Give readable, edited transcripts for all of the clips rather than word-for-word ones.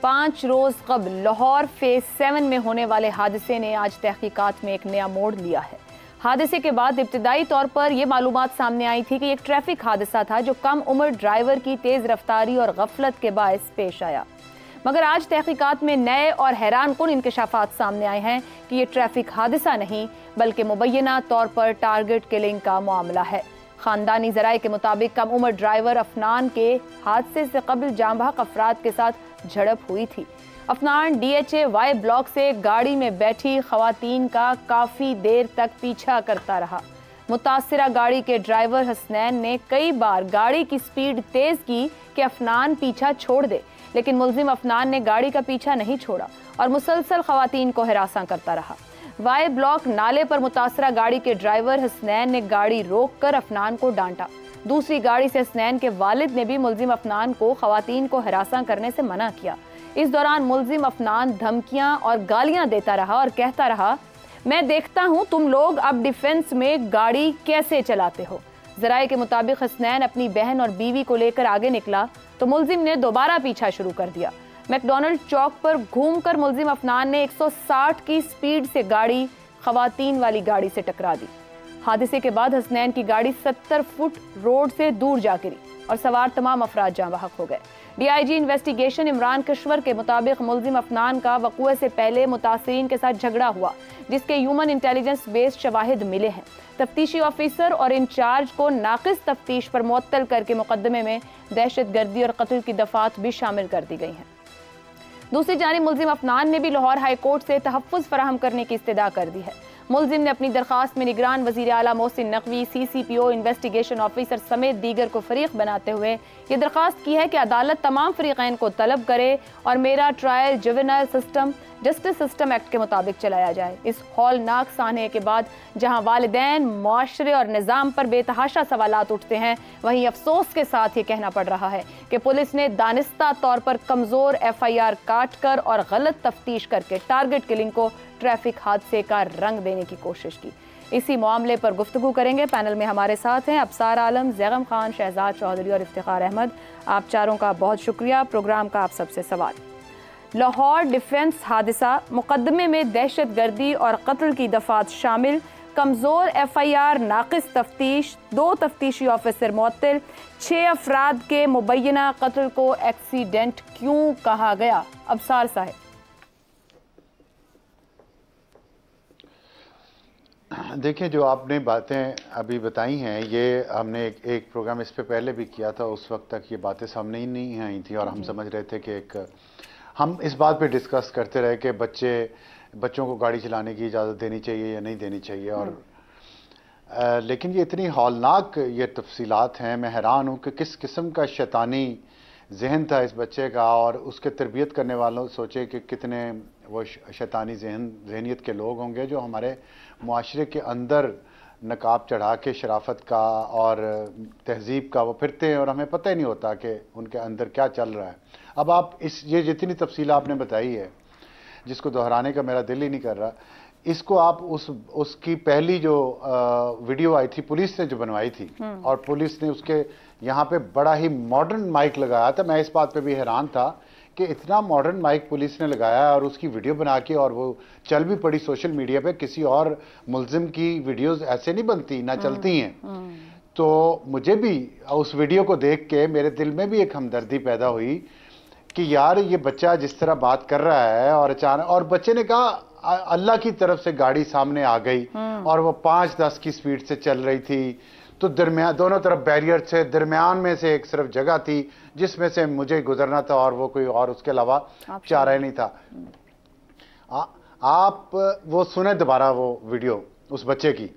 5 روز قبل لاہور فیز 7 میں ہونے والے حادثے نے آج تحقیقات میں ایک نیا موڑ لیا ہے۔ حادثے کے بعد ابتدائی طور پر یہ معلومات سامنے آئی تھی کہ ایک ٹریفک حادثہ تھا جو کم عمر ڈرائیور کی تیز رفتاری اور غفلت کے باعث پیش آیا، مگر آج تحقیقات میں نئے اور حیران کن انکشافات سامنے آئے ہیں کہ یہ ٹریفک حادثہ نہیں بلکہ مبینہ طور پر ٹارگٹ کلنگ کا معاملہ ہے۔ خاندانی ذرائع کے مطابق کم عمر ڈرائیور افنان کے حادثے سے قبل جاں بحق افراد کے ساتھ جھڑپ ہوئی تھی۔ Afnan D H A Y block سے گاڑی میں بیٹھی خواتین کا کافی دیر تک پیچھا کرتا رہا۔ متاثرہ گاڑی کے ڈرائیور حسنین نے کئی بار گاڑی کی سپیڈ تیز کی کہ افنان پیچھا چھوڑ دے، لیکن ملزم افنان نے گاڑی کا پیچھا نہیں چھوڑا اور مسلسل خواتین کو ہراساں کرتا رہا۔ وائی بلاک نالے پر متاثرہ گاڑی کے ڈرائیور حسنین نے گاڑی روک کر افنان کو ڈانٹا۔ دوسری گاڑی سے حسنین کے والد نے بھی ملزم افنان کو خواتین کو ہراساں کرنے سے منع کیا۔ اس دوران ملزم افنان دھمکیاں اور گالیاں دیتا رہا اور کہتا رہا، میں دیکھتا ہوں تم لوگ اب ڈیفنس میں گاڑی کیسے چلاتے ہو۔ ذرائع کے مطابق حسنین اپنی بہن اور بیوی کو لے کر آگے نکلا تو ملزم نے دوبارہ پیچھا شروع کر دیا۔ میک ڈونلڈ چوک پر گھوم کر ملزم افنان نے 160 کی سپیڈ سے گاڑی خواتین والی گاڑی سے ٹکرا دی۔ حادثے کے بعد حسنین کی گاڑی 70 فٹ روڈ سے دور جا گری اور سوار تمام افراد جاں بحق ہو گئے۔ D I G investigation Imran Kishwar کے مطابق ملزم افنان کا وقوع سے پہلے متاثرین کے ساتھ جھگڑا ہوا جس کے ہیومن انٹیلیجنس بیسڈ شواہد ملے ہیں۔ تفتیشی آفیسر اور انچارج کو ناقص تفتیش پر معطل کر کے مقدمے میں دہشت گردی اور قتل کی دفعات بھی شامل کر دی گئی ہیں۔ دوسری جانب ملزم افنان نے بھی لاہور ہائی کورٹ سے تحفظ فراہم کرنے کی استدعا کر دی ہے۔ ملزم نے اپنی درخواست میں نگران وزیر اعلیٰ محسن نقوی، سی سی پی او، انویسٹیگیشن آفیسر سمیت دیگر کو فریق بناتے ہوئے یہ درخواست کی ہے کہ عدالت تمام فریقین کو طلب کرے اور میرا trial juvenile system justice system act کے مطابق چلایا جائے۔ اس ہولناک سانحے کے بعد جہاں والدین، معاشرے اور نظام پر بے تحاشا سوالات اٹھتے ہیں، وہیں افسوس کے ساتھ یہ کہنا پڑ رہا ہے کہ پولیس نے دانستہ طور پر کمزور ایف آئی آر کاٹ کر اور غلط تفتیش کر کے ٹارگٹ کلنگ کو ٹریفک حادثے کا رنگ دینے کی کوشش کی۔ اسی معاملے پر گفتگو کریں گے۔ پینل میں ہمارے ساتھ ہیں ابصار عالم، زیغم خان، شہزاد چودھری اور افتخار احمد۔ آپ چاروں کا بہت شکریہ۔ پروگرام کا آپ سب سے سوال، لاہور ڈیفنس حادثہ، مقدمے میں دہشت گردی اور قتل کی دفعات شامل، کمزور ایف آئی آر، ناقص تفتیش، 2 تفتیشی آفیسر معطل، 6 افراد کے مبینہ قتل کو ایکسیڈنٹ کیوں کہا گیا؟ ابصار صاحب۔ دیکھیں، جو آپ نے باتیں ابھی بتائی ہیں، یہ ہم نے ایک پروگرام اس پہ پہلے بھی کیا تھا۔ اس وقت تک یہ باتیں سامنے ہی نہیں آئی تھیں اور ہم سمجھ رہے تھے کہ ہم اس بات پہ ڈسکس کرتے رہے کہ بچوں کو گاڑی چلانے کی اجازت دینی چاہیے یا نہیں دینی چاہیے، اور لیکن یہ اتنی ہولناک یہ تفصیلات ہیں۔ میں حیران ہوں کہ کس قسم کا شیطانی ذہن تھا اس بچے کا، اور اس کے تربیت کرنے والوں سوچے کہ کتنے وہ شیطانی ذہنیت کے لوگ ہوں گے جو ہمارے معاشرے کے اندر نقاب چڑھا کے شرافت کا اور تہذیب کا وہ پھرتے ہیں اور ہمیں پتہ ہی نہیں ہوتا کہ ان کے اندر کیا چل رہا ہے۔ اب آپ یہ جتنی تفصیل آپ نے بتائی ہے، جس کو دہرانے کا میرا دل ہی نہیں کر رہا، اس کو آپ اس کی پہلی جو ویڈیو آئی تھی پولیس نے جو بنوائی تھی، اور پولیس نے اس کے یہاں پہ بڑا ہی ماڈرن مائک لگایا تھا۔ میں اس بات پہ بھی حیران تھا کہ اتنا ماڈرن مائک پولیس نے لگایا اور اس کی ویڈیو بنا کے، اور وہ چل بھی پڑی سوشل میڈیا پہ۔ کسی اور ملزم کی ویڈیوز ایسے نہیں بنتی، نہ چلتی ہیں۔ تو مجھے بھی اس ویڈیو کو دیکھ کے میرے دل میں بھی ایک ہمدردی پیدا ہوئی کہ یار یہ بچہ جس طرح بات کر رہا ہے، اور اچانک، اور بچے نے کہا اللہ کی طرف سے گاڑی سامنے آ گئی اور وہ 5-10 کی سپیڈ سے چل رہی تھی، تو دونوں طرف بیریئر سے، درمیان میں سے ایک صرف جگہ تھی جس میں سے مجھے گزرنا تھا، اور وہ کوئی اور اس کے علاوہ چارہ ہی نہیں تھا۔ آپ وہ سنیں دوبارہ وہ ویڈیو اس بچے کی،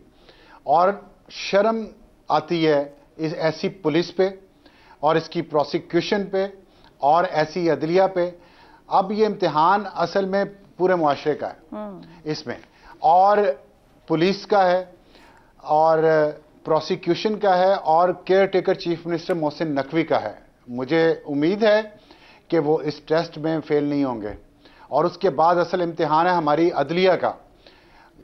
اور شرم آتی ہے اس ایسی پولیس پہ اور اس کی پروسیکیوشن پہ اور ایسی عدلیہ پہ۔ اب یہ امتحان اصل میں پورے معاشرے کا ہے اس میں، اور پولیس کا ہے اور پروسیکیوشن کا ہے اور care taker chief minister Mohsin Naqvi کا ہے۔ مجھے امید ہے کہ وہ اس ٹیسٹ میں فیل نہیں ہوں گے، اور اس کے بعد اصل امتحان ہے ہماری عدلیہ کا۔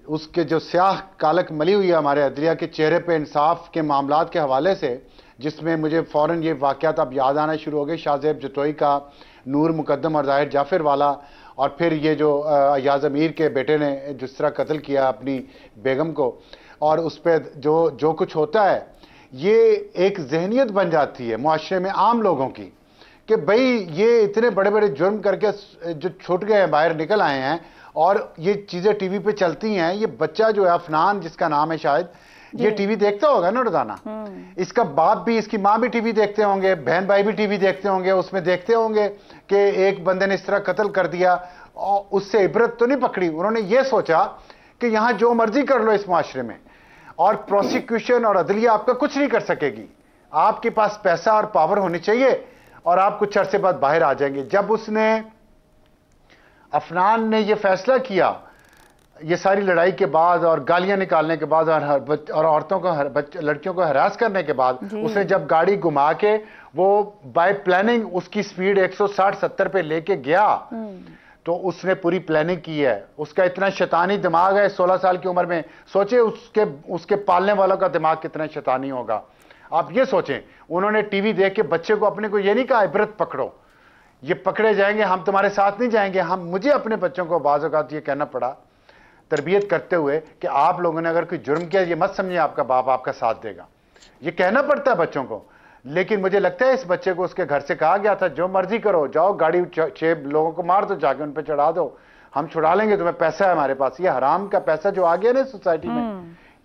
اس کے جو سیاہ کالک ملی ہوئی ہے ہمارے عدلیہ کے چہرے پہ انصاف کے معاملات کے حوالے سے، جس میں مجھے فوراً یہ واقعات اب یاد آنا شروع ہو گئے، شاہ زیب جتوئی کا، نور مقدم اور ظاہر جعفر والا، اور پھر یہ جو ایاز امیر کے بیٹے نے جس طرح قتل کیا اپنی بیگم کو، اور اس پہ جو کچھ ہوتا ہے، یہ ایک ذہنیت بن جاتی ہے معاشرے میں عام لوگوں کی کہ بھئی یہ اتنے بڑے بڑے جرم کر کے جو چھوٹ گئے ہیں، باہر نکل آئے ہیں، اور یہ چیزیں ٹی وی پہ چلتی ہیں. یہ بچہ جو ہے افنان جس کا نام ہے شاید، یہ ٹی وی دیکھتا ہوگا نا روزانہ، اس کا باپ بھی، اس کی ماں بھی ٹی وی دیکھتے ہوں گے، بہن بھائی بھی ٹی وی دیکھتے ہوں گے، اس میں دیکھتے ہوں گے کہ ایک بندے نے اس طرح قتل کر دیا، اور اس سے عبرت تو نہیں پکڑی. انہوں نے یہ سوچا کہ یہاں جو مرضی کر لو اس معاشرے میں، اور پروسیکیوشن اور عدلیہ آپ کا کچھ نہیں کر سکے گی. آپ کے پاس پیسہ اور پاور ہونی چاہیے، اور آپ کچھ عرصے بعد باہر آ جائیں گے. جب اس نے افنان نے یہ فیصلہ کیا، یہ ساری لڑائی کے بعد اور گالیاں نکالنے کے بعد اور عورتوں کو، لڑکیوں کو ہراس کرنے کے بعد، اس نے جب گاڑی گھما کے وہ بائی پلاننگ اس کی سپیڈ 160-70 پہ لے کے گیا، تو اس نے پوری پلاننگ کی ہے. اس کا اتنا شیطانی دماغ ہے 16 سال کی عمر میں. سوچیں اس کے پالنے والوں کا دماغ کتنا شیطانی ہوگا. آپ یہ سوچیں، انہوں نے ٹی وی دیکھ کے بچے کو اپنے کو یہ نہیں کہا عبرت پکڑو، یہ پکڑے جائیں گے، ہم تمہارے ساتھ نہیں جائیں گے. مجھے اپنے بچوں کو بعض اوقات یہ کہنا پڑا تربیت کرتے ہوئے کہ آپ لوگوں نے اگر کوئی جرم کیا، یہ مت سمجھیں آپ کا باپ آپ کا ساتھ دے گا. یہ کہنا پڑتا ہے بچوں کو. لیکن مجھے لگتا ہے اس بچے کو اس کے گھر سے کہا گیا تھا جو مرضی کرو، جاؤ گاڑی 6 لوگوں کو مار دو، جا کے ان پہ چڑھا دو، ہم چھڑا لیں گے تمہیں، پیسہ ہے ہمارے پاس. یہ حرام کا پیسہ جو آ گیا نا سوسائٹی میں،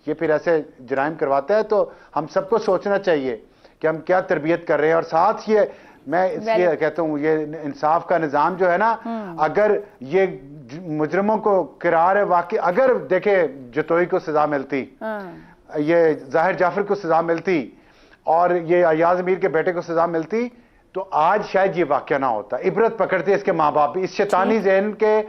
یہ پھر ایسے جرائم کرواتا ہے. تو ہم سب کو سوچنا چاہیے کہ ہم کیا تربیت کر رہے ہیں. اور ساتھ یہ میں اس لیے کہتا ہوں، یہ انصاف کا نظام جو ہے نا، اگر یہ مجرموں کو قرار واقع، اگر دیکھیں جتوئی کو سزا ملتی، یہ ظاہر جعفر کو سزا ملتی، اور یہ ایاز امیر کے بیٹے کو سزا ملتی، تو آج شاید یہ واقعہ نہ ہوتا. عبرت پکڑتے اس کے ماں باپ بھی، اس شیطانی ذہن کے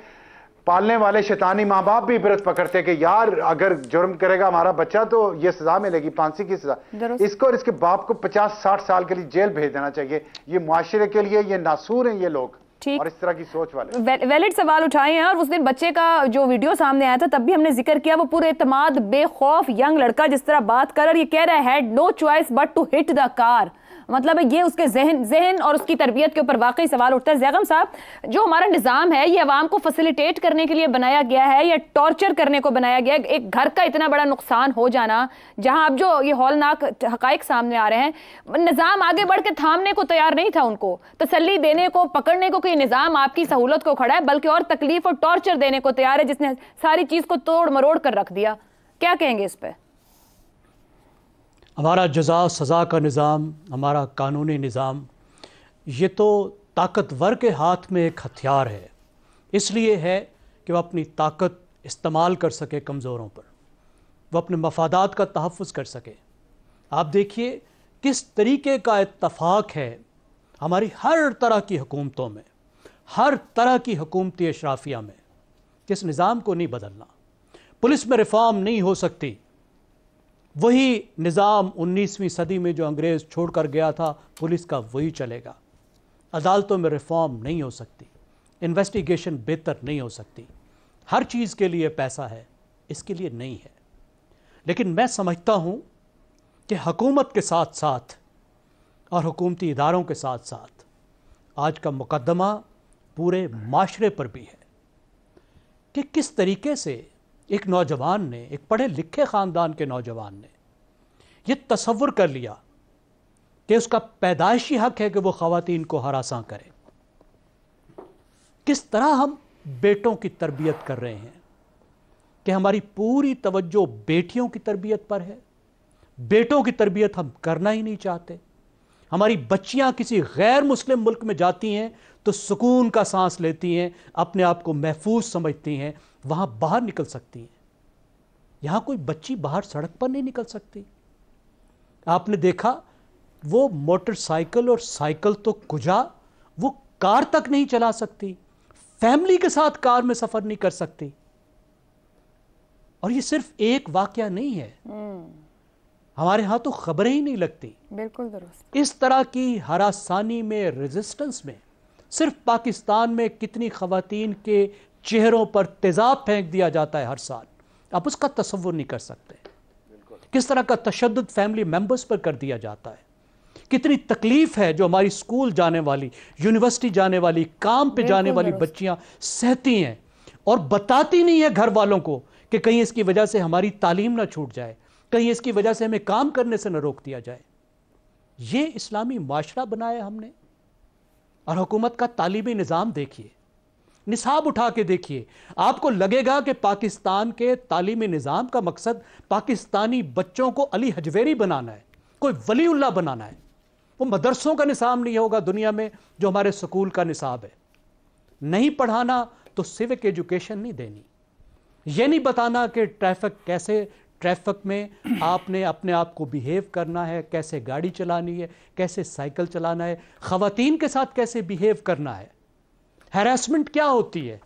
پالنے والے شیطانی ماں باپ بھی عبرت پکڑتے کہ یار اگر جرم کرے گا ہمارا بچہ تو یہ سزا ملے گی، پھانسی کی سزا. اس کو اور اس کے باپ کو 50-60 سال کے لیے جیل بھیج دینا چاہیے. یہ معاشرے کے لیے یہ ناسور ہیں یہ لوگ، اور اس طرح کی سوچ والے. ویلڈ سوال اٹھائے ہیں، اور اس دن بچے کا جو ویڈیو سامنے آیا تھا تب بھی ہم نے ذکر کیا، وہ پورے اعتماد بے خوف ینگ لڑکا جس طرح بات کر، اور یہ کہہ رہا ہے head no choice but to hit the car. مطلب یہ اس کے ذہن اور اس کی تربیت کے اوپر واقعی سوال اٹھتا ہے. زیغم صاحب، جو ہمارا نظام ہے یہ عوام کو فیسیلیٹیٹ کرنے کے لیے بنایا گیا ہے یا ٹارچر کرنے کو بنایا گیا ہے؟ ایک گھر کا اتنا بڑا نقصان ہو جانا، جہاں اب جو یہ ہولناک حقائق سامنے آ رہے ہیں، نظام آگے بڑھ کے تھامنے کو تیار نہیں تھا، ان کو تسلی دینے کو، پکڑنے کو کہ یہ نظام آپ کی سہولت کو کھڑا ہے، بلکہ اور تکلیف اور ٹارچر دینے کو تیار ہے، جس نے ساری چیز کو توڑ مروڑ کر رکھ دیا. کیا کہیں گے اس پہ؟ ہمارا جزا سزا کا نظام، ہمارا قانونی نظام، یہ تو طاقتور کے ہاتھ میں ایک ہتھیار ہے. اس لیے ہے کہ وہ اپنی طاقت استعمال کر سکے کمزوروں پر، وہ اپنے مفادات کا تحفظ کر سکے. آپ دیکھیے کس طریقے کا اتفاق ہے ہماری ہر طرح کی حکومتوں میں، ہر طرح کی حکومتی اشرافیہ میں، کہ اس نظام کو نہیں بدلنا. پولیس میں ریفارم نہیں ہو سکتی. وہی نظام 19ویں صدی میں جو انگریز چھوڑ کر گیا تھا، پولیس کا وہی چلے گا. عدالتوں میں ریفارم نہیں ہو سکتی، انویسٹیگیشن بہتر نہیں ہو سکتی. ہر چیز کے لیے پیسہ ہے، اس کے لیے نہیں ہے. لیکن میں سمجھتا ہوں کہ حکومت کے ساتھ ساتھ اور حکومتی اداروں کے ساتھ ساتھ آج کا مقدمہ پورے معاشرے پر بھی ہے کہ کس طریقے سے ایک نوجوان نے، ایک پڑھے لکھے خاندان کے نوجوان نے یہ تصور کر لیا کہ اس کا پیدائشی حق ہے کہ وہ خواتین کو ہراساں کرے. کس طرح ہم بیٹوں کی تربیت کر رہے ہیں کہ ہماری پوری توجہ بیٹیوں کی تربیت پر ہے. بیٹوں کی تربیت ہم کرنا ہی نہیں چاہتے. ہماری بچیاں کسی غیر مسلم ملک میں جاتی ہیں تو سکون کا سانس لیتی ہیں، اپنے آپ کو محفوظ سمجھتی ہیں، وہاں باہر نکل سکتی ہیں. یہاں کوئی بچی باہر سڑک پر نہیں نکل سکتی. آپ نے دیکھا وہ موٹر سائیکل اور سائیکل تو کجا، وہ کار تک نہیں چلا سکتی، فیملی کے ساتھ کار میں سفر نہیں کر سکتی. اور یہ صرف ایک واقعہ نہیں ہے، ہمارے ہاں تو خبریں ہی نہیں لگتی. بالکل درست. اس طرح کی ہراسانی میں، ریزسٹنس میں صرف پاکستان میں کتنی خواتین کے چہروں پر تیزاب پھینک دیا جاتا ہے ہر سال، آپ اس کا تصور نہیں کر سکتے. کس طرح کا تشدد فیملی ممبرز پر کر دیا جاتا ہے. کتنی تکلیف ہے جو ہماری اسکول جانے والی، یونیورسٹی جانے والی، کام پہ جانے والی بچیاں سہتی ہیں اور بتاتی نہیں ہے گھر والوں کو کہ کہیں اس کی وجہ سے ہماری تعلیم نہ چھوٹ جائے، کہیں اس کی وجہ سے ہمیں کام کرنے سے نہ روک دیا جائے۔ یہ اسلامی معاشرہ بنایا ہم نے۔ اور حکومت کا تعلیمی نظام دیکھیے، نصاب اٹھا کے دیکھیے، آپ کو لگے گا کہ پاکستان کے تعلیمی نظام کا مقصد پاکستانی بچوں کو علی حجویری بنانا ہے، کوئی ولی اللہ بنانا ہے۔ وہ مدرسوں کا نظام نہیں ہوگا دنیا میں جو ہمارے سکول کا نصاب ہے۔ نہیں پڑھانا تو سیوک ایجوکیشن نہیں دینی، یہ نہیں بتانا کہ ٹریفک میں آپ نے اپنے آپ کو بیہیو کرنا ہے، کیسے گاڑی چلانی ہے، کیسے سائیکل چلانا ہے، خواتین کے ساتھ کیسے بیہیو کرنا ہے، ہیراسمنٹ کیا ہوتی ہے،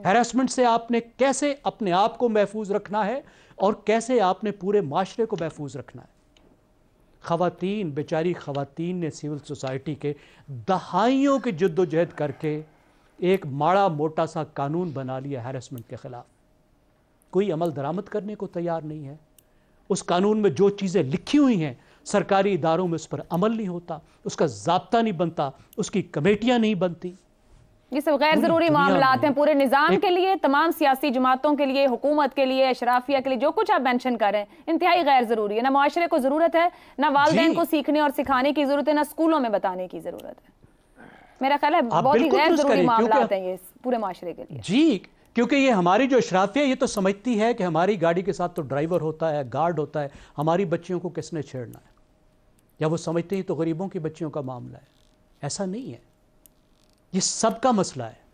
ہیراسمنٹ سے آپ نے کیسے اپنے آپ کو محفوظ رکھنا ہے اور کیسے آپ نے پورے معاشرے کو محفوظ رکھنا ہے۔ خواتین، بیچاری خواتین نے سول سوسائٹی کے دہائیوں کی جد و جہد کر کے ایک ماڑا موٹا سا قانون بنا لیا ہیراسمنٹ کے خلاف، کوئی عمل درآمد کرنے کو تیار نہیں ہے۔ اس قانون میں جو چیزیں لکھی ہوئی ہیں سرکاری اداروں میں اس پر عمل نہیں ہوتا، اس کا ضابطہ نہیں بنتا، اس کی کمیٹیاں نہیں بنتی۔ یہ سب غیر ضروری معاملات ہیں پورے نظام کے لیے، تمام سیاسی جماعتوں کے لیے، حکومت کے لیے، اشرافیہ کے لیے، جو کچھ آپ مینشن کر رہے ہیں انتہائی غیر ضروری ہے۔ نہ معاشرے کو ضرورت ہے، نہ والدین کو سیکھنے اور سکھانے کی ضرورت ہے، نہ اسکولوں میں بتانے کی ضرورت ہے۔ میرا خیال ہے بہت ہی غیر ضروری معاملات ہیں یہ پورے معاشرے کے لیے۔ جی، کیونکہ یہ ہماری جو اشرافیہ یہ تو سمجھتی ہے کہ ہماری گاڑی کے ساتھ تو ڈرائیور ہوتا ہے، گارڈ ہوتا ہے، ہماری بچیوں کو کس نے چھیڑنا ہے، یا وہ سمجھتے ہیں تو غریبوں کی بچیوں کا معاملہ ہے۔ ایسا نہیں ہے، یہ سب کا مسئلہ ہے۔